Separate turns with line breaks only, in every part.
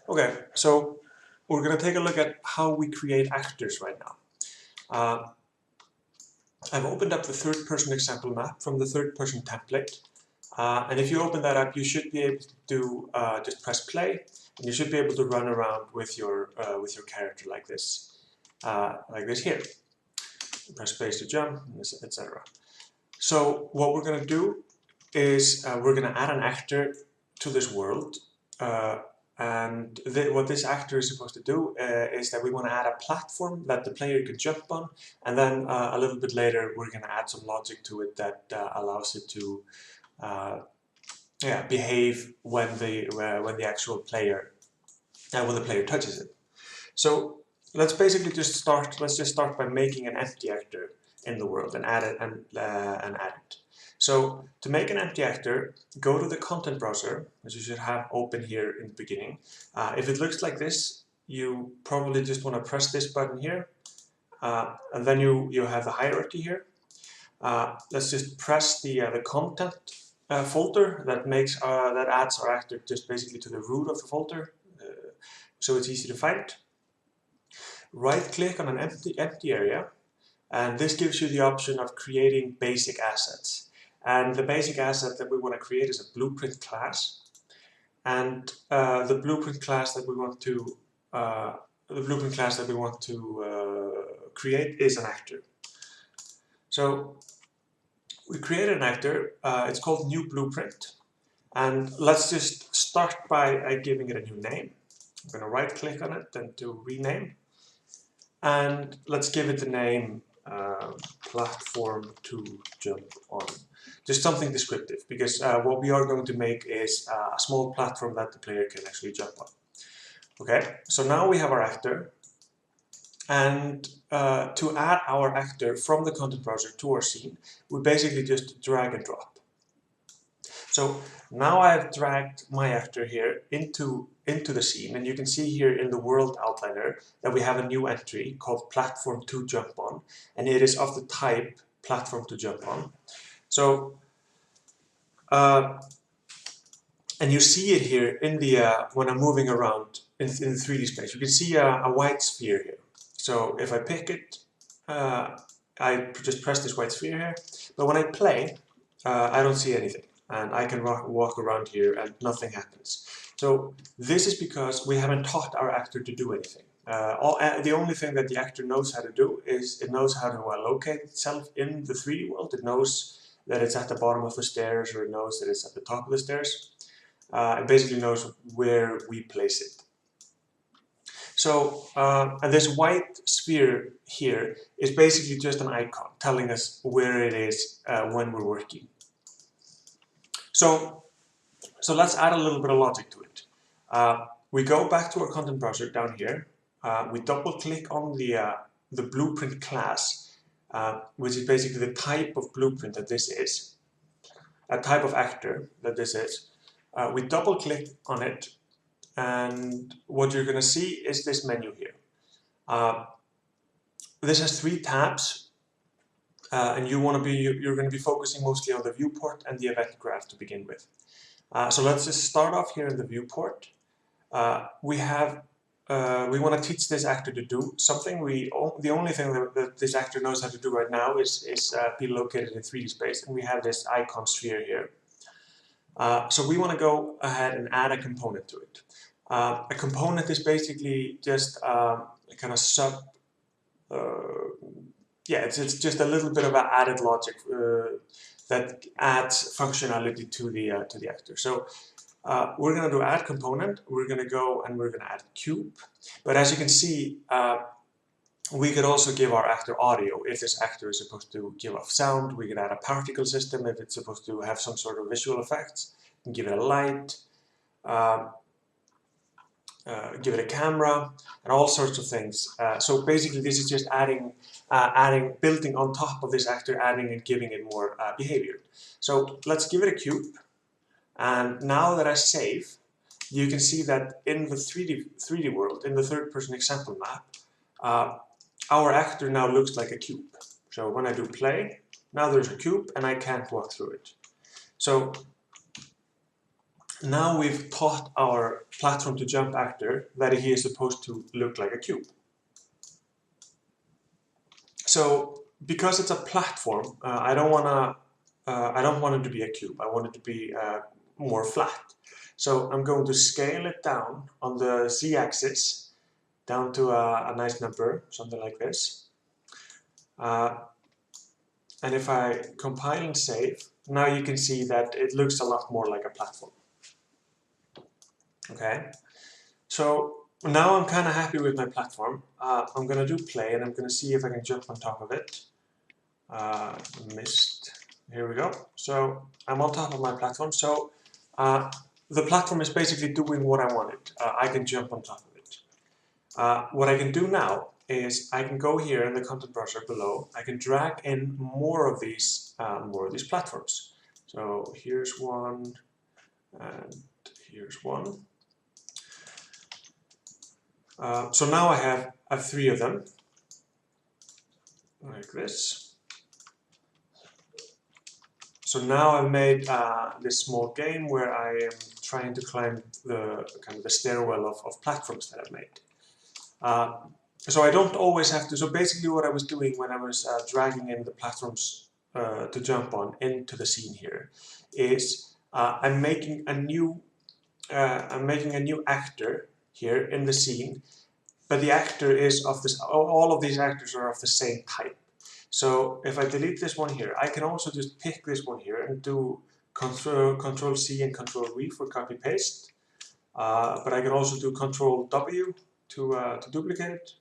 Okay, so we're going to take a look at how we create actors right now. I've opened up the third-person example map from the third-person template. And if you open that up, you should be able to do, just press play, and you should be able to run around with your character like this here. Press space to jump, etc. So what we're going to do is we're going to add an actor to this world. And what this actor is supposed to do is that we want to add a platform that the player can jump on, and then a little bit later we're going to add some logic to it that allows it to behave when the actual player when the player touches it. So let's basically just start. Let's just start by making an empty actor in the world and add it. So to make an empty actor, go to the content browser, which you should have open here in the beginning. If it looks like this, you probably just want to press this button here, and then you have the hierarchy here. Let's just press the content folder that adds our actor just basically to the root of the folder, so it's easy to find. Right-click on an empty area, and this gives you the option of creating basic assets. And the basic asset that we want to create is a blueprint class, and the blueprint class that we want to create is an actor. So we create an actor. It's called new blueprint, and let's just start by giving it a new name. I'm going to right-click on it and to rename, and let's give it the name platform to jump on. Just something descriptive, because what we are going to make is a small platform that the player can actually jump on. Okay, so now we have our actor, and to add our actor from the content browser to our scene, we basically just drag and drop. So now I've dragged my actor here into the scene, and you can see here in the world outliner that we have a new entry called platform to jump on, and it is of the type platform to jump on. So and you see it here in the when I'm moving around in the 3D space. You can see a white sphere here. So if I pick it, I just press this white sphere here. But when I play, I don't see anything, and I can walk around here and nothing happens. So this is because we haven't taught our actor to do anything. The only thing that the actor knows how to do is it knows how to locate itself in the 3D world. It knows that it's at the bottom of the stairs, or it knows that it's at the top of the stairs. It basically knows where we place it. So, and this white sphere here is basically just an icon telling us where it is when we're working. So let's add a little bit of logic to it. We go back to our content browser down here. We double click on the blueprint class, which is basically the type of blueprint that this is, a type of actor that this is. We double click on it, and what you're going to see is this menu here. This has 3 tabs, and you're going to be focusing mostly on the viewport and the event graph to begin with. So let's just start off here in the viewport. We want to teach this actor to do something. The only thing that this actor knows how to do right now is be located in 3D space, and we have this icon sphere here. So we want to go ahead and add a component to it. A component is basically just a kind of it's just a little bit of an added logic that adds functionality to the actor. So we're going to do add component. We're going to go and we're going to add cube. But as you can see, we could also give our actor audio. If this actor is supposed to give off sound, we can add a particle system. If it's supposed to have some sort of visual effects, we can give it a light, give it a camera, and all sorts of things. So basically, this is just building on top of this actor, adding and giving it more behavior. So let's give it a cube. And now that I save, you can see that in the 3D world, in the third-person example map, our actor now looks like a cube. So when I do play, now there's a cube and I can't walk through it. So now we've taught our platform to jump actor that he is supposed to look like a cube. So because it's a platform, I don't want it to be a cube. I want it to be more flat. So I'm going to scale it down on the z-axis down to a nice number, something like this. And if I compile and save, now you can see that it looks a lot more like a platform. Okay, so now I'm kind of happy with my platform. I'm going to do play and I'm going to see if I can jump on top of it. Missed. Here we go. So I'm on top of my platform. So the platform is basically doing what I wanted. I can jump on top of it. What I can do now is I can go here in the content browser below. I can drag in more of these platforms. So here's one, and here's one. So now I have 3 of them, like this. So now I've made this small game where I am trying to climb the stairwell of platforms that I've made. So I don't always have to. So basically, what I was doing when I was dragging in the platforms to jump on into the scene here is I'm making a new actor here in the scene, but the actor is of this. All of these actors are of the same type. So if I delete this one here, I can also just pick this one here and do Control C and Control V for copy paste. But I can also do Control W to duplicate it.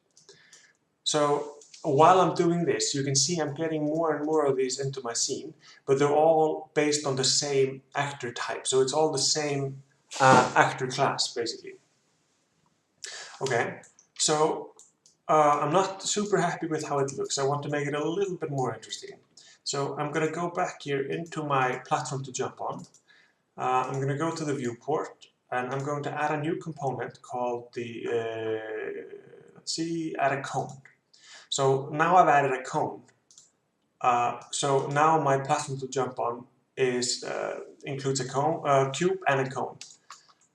So while I'm doing this, you can see I'm getting more and more of these into my scene, but they're all based on the same actor type. So it's all the same actor class, basically. Okay, so I'm not super happy with how it looks. I want to make it a little bit more interesting. So I'm going to go back here into my platform to jump on. I'm going to go to the viewport and I'm going to add a new component called the, add a cone. So now I've added a cone. So now my platform to jump on includes a cone, cube and a cone.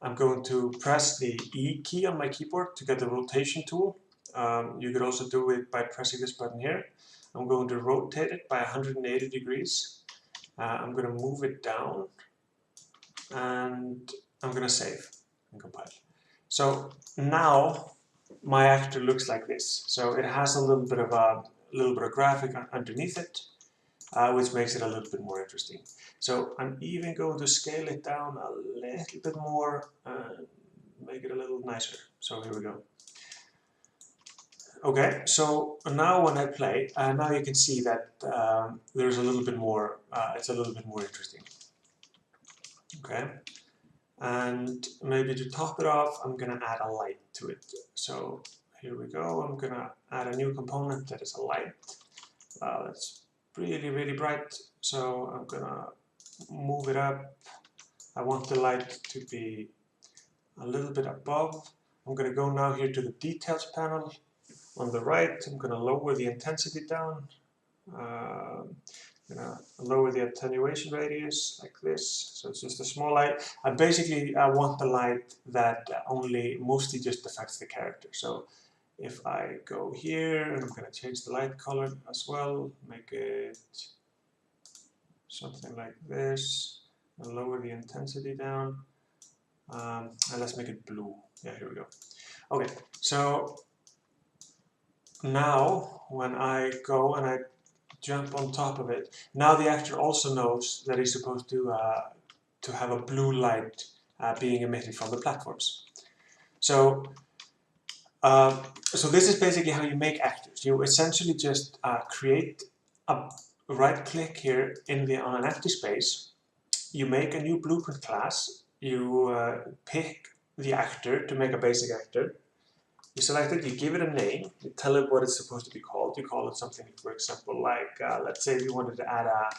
I'm going to press the E key on my keyboard to get the rotation tool. You could also do it by pressing this button here. I'm going to rotate it by 180 degrees. I'm going to move it down and I'm going to save and compile. So now my actor looks like this. So it has a little bit of graphic underneath it, which makes it a little bit more interesting. So I'm even going to scale it down a little bit more and make it a little nicer. So here we go. Okay, so now when I play, now you can see that there's a little bit more, it's a little bit more interesting. Okay, and maybe to top it off, I'm gonna add a light to it. So here we go, I'm gonna add a new component that is a light. That's really, really bright, so I'm gonna move it up. I want the light to be a little bit above. I'm gonna go now here to the details panel. On the right, I'm going to lower the intensity down. I'm going to lower the attenuation radius like this. So it's just a small light. I basically want the light that mostly just affects the character. So if I go here, and I'm going to change the light color as well, make it something like this, and lower the intensity down. And let's make it blue. Yeah, here we go. Okay, so now, when I go and I jump on top of it, now the actor also knows that he's supposed to have a blue light being emitted from the platforms. So, so this is basically how you make actors. You essentially just create a right-click here on an empty space. You make a new blueprint class. You pick the actor to make a basic actor. You select it, you give it a name, you tell it what it's supposed to be called. You call it something, for example, like, let's say we wanted to add a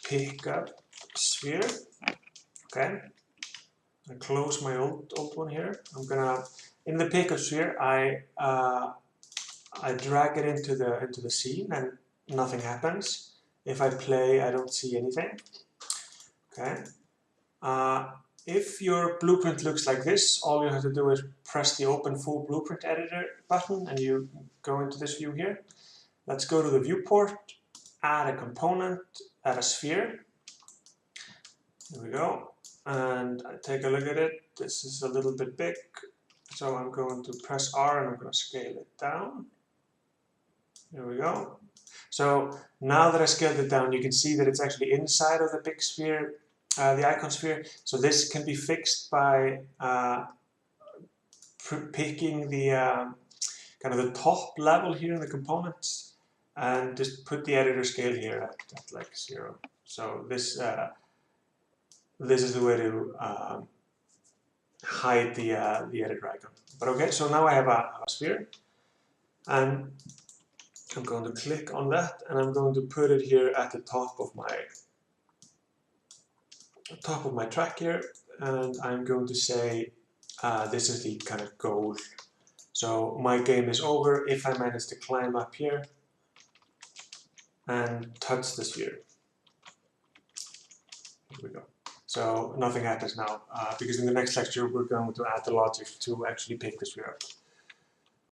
pickup sphere. Okay. I close my old one here. I'm gonna, in the pickup sphere, I drag it into the scene and nothing happens. If I play, I don't see anything. Okay. if your blueprint looks like this, all you have to do is press the Open Full Blueprint Editor button and you go into this view here. Let's go to the viewport, add a component, add a sphere. There we go. And take a look at it. This is a little bit big. So I'm going to press R and I'm going to scale it down. There we go. So now that I scaled it down, you can see that it's actually inside of the big sphere, the icon sphere. So this can be fixed by picking the kind of the top level here in the components and just put the editor scale here at like 0. So this is the way to hide the editor icon. But okay, so now I have a sphere, and I'm going to click on that, and I'm going to put it here at the top of my track here, and I'm going to say this is the kind of goal. So my game is over if I manage to climb up here and touch the sphere. Here we go. So nothing happens now, because in the next lecture we're going to add the logic to actually pick the sphere up.